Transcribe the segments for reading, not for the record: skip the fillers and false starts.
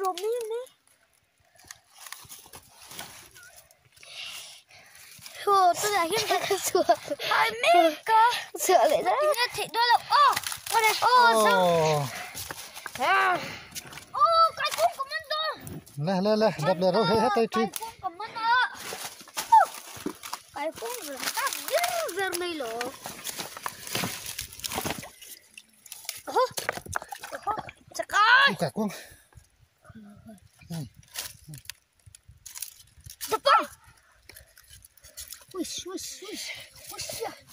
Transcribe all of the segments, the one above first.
lồm đi nè. Thôi tôi đã hiện ra sửa. Ai mẹ cơ. Sửa lại ra. Thì đó là con này. Sao? Cái cuốn của mình đó. Lê, đập lê rồi hết tay chi. Cái cuốn của mình đó. Cái cuốn rồi ta dữ mày lộ. Chắc ơi. Cả cuốn. Đập con. Ui.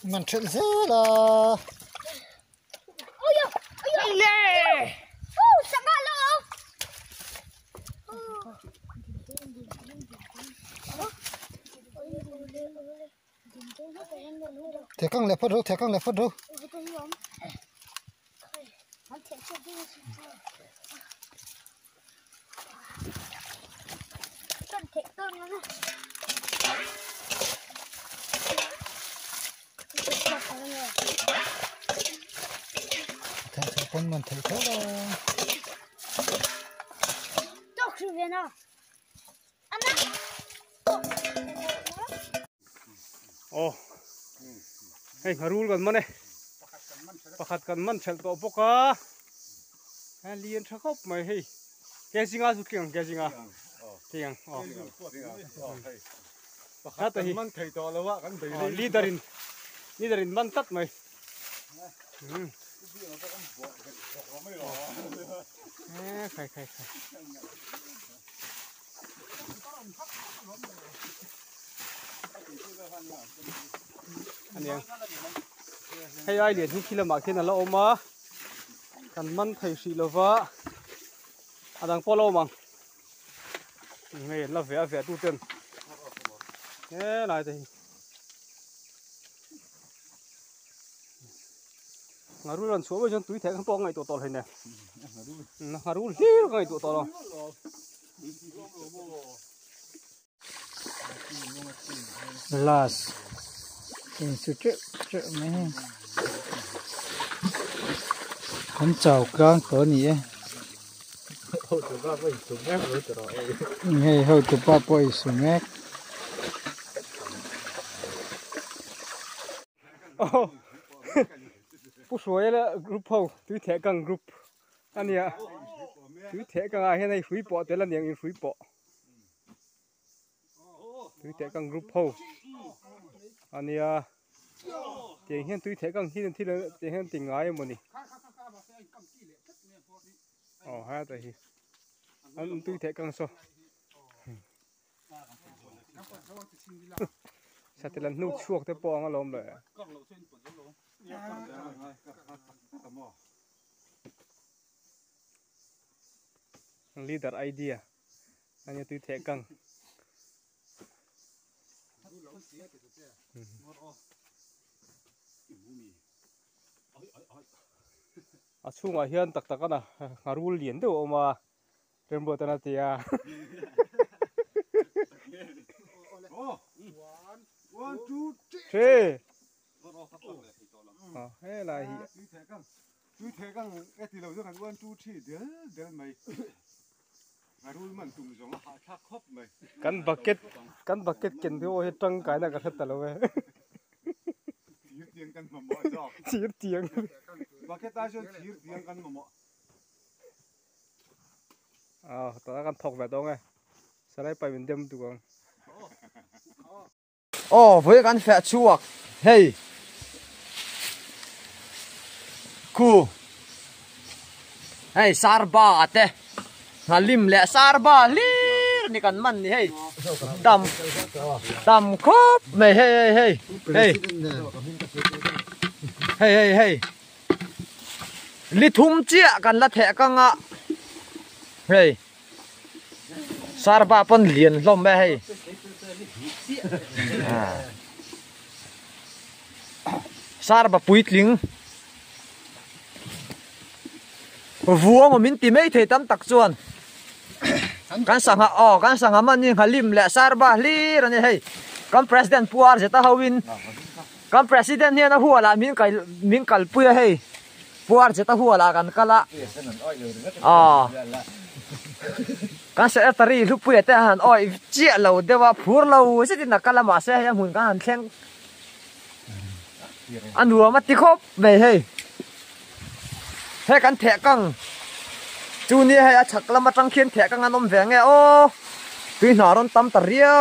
Mình chuyện dễ là. Ôi nè. Sao ngã lộ. Thế căng lẹp phật rồi. Thế con mình thấy thế là. Tốt sự việc nào. Hey, harul kan mana? Pakat kan man cel to poka. Lian cakap mai hey. Kesinga sukiang. Tiang. Pakat kan man thei to lawa kan thei. Lidarin mantat mai. Khai. Anh em, hay ai liền khi làm bạc thiên là lâu mà, cần măn thầy sĩ là vợ, đang follow mà, nghe là vẽ tu tiên, thế này thì, ngã rú lần xuống với chân túi thẻ không to ngày tổ này nè, ngã rú liu ngày tổ rồi. Last. Ini sucuk meh. Hắn chào con cỡ nhỉ? Hậu tụi ba bơi xuống mép rồi tụi nó. Nghe hậu tụi ba bơi xuống mép. Bố suối là group hậu, túi thẻ càng group. Anh ạ, túi thẻ càng ai thế này phí bỏ tới là niềng in phí bỏ. Túi thẻ càng group hậu. Anh ạ, tiền hiện túi thẻ càng hiện thì là tiền hiện tiền ai mà nè. Hai tay. Anh túi thẻ càng so. Sao thì lần nút chuộc tới bong lom rồi. Leader idea. Anh túi thẻ càng. Chung ở hiện tắc na ngarul liền đâu mà trên bờ tana tia. One, two, three. Hey là túi thẻ càng cái thì lâu rồi one, two, three đứa mày. Ngarul mình tung giống hạ thác khóc mày. Căn bucket kiến thì ôi trăng cái này cái thật là vậy. Tiếng căn mà mọi giọt. Chỉ tiếng. Bucket ta cho chỉ tiếng căn mà mọi. Tao căn thọc về đâu nghe. Sao lại phải bên đêm tụi con. Với căn phệ chuộc. Hey. Cool. Hey, sarba ate. Halim le sarba lir ni kan man ni hey. Tam khop mày hey. Hey. Li thum chia kan la the ka nga. Hey. Sarba pon liền lom be hey. Sarba puitling. Vuông mà min tìm ấy thì tắm tắc chuan. Kan sangha man ni halim le sarba li ran hey. Kan president puar je ta hawin. Kan president hian a huala min kal puya hey. Puar je ta huala kan kala. kan sẽ tari lúc bây giờ han oi chia lâu để vào phur lâu sẽ thì là cái mà sẽ yang hun kan han khen anh đùa mất tí khóc về hay kan thẻ căng chú ni hay chắc là mà trăng khiên thẻ căng anh ôm về nghe ô tuy nóron tâm tari à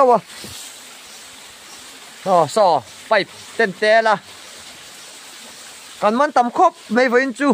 so phải tên tè là còn món tầm khóc mấy với chú